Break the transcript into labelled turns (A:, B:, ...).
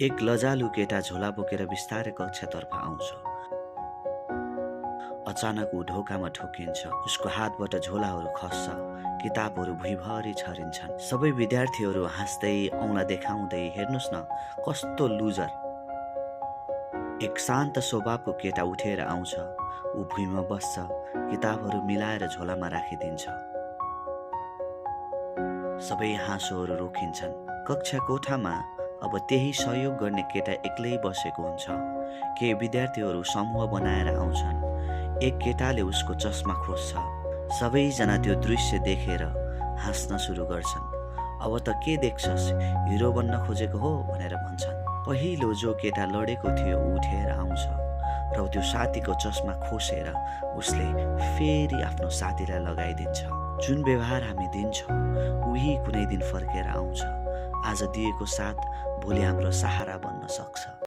A: एक लजालु केटा झोला बोकेर बिस्तारै कक्षातर्फ आउँछ। अचानक ऊ ढोकामा ठोकिन्छ। उसको हातबाट झोलाहरू खस्छ, किताबहरू भुइँभरि छरिन्छन्। सबै विद्यार्थीहरू हाँस्दै औँला देखाउँदै, हेर्नुहोस् न कस्तो लुजर। एक शान्त स्वभावको केटा उठेर आउँछ। ऊ भुइँमा बस्छ, किताबहरू मिलाएर झोलामा राखिदिन्छ। सबै हाँसोहरू रोकिन्छन्। कक्षा कोठामा अब त्यही सहयोग गर्ने केटा एक्लै बसेको हुन्छ। केही विद्यार्थीहरू समूह बनाएर आउँछन्। एक केटाले उसको चस्मा खोज्छ। सबैजना त्यो दृश्य देखेर हाँस्न सुरु गर्छन्। अब त के देख्छस्, हिरो बन्न खोजेको हो भनेर भन्छन्। पहिलो जो केटा लडेको थियो उठेर आउँछ र त्यो साथीको चस्मा खोसेर उसले फेरि आफ्नो साथीलाई लगाइदिन्छ। जुन व्यवहार हामी दिन्छौँ उही कुनै दिन फर्केर आउँछ। आज दिएको साथ भोलि हाम्रो सहारा बन्न सक्छ।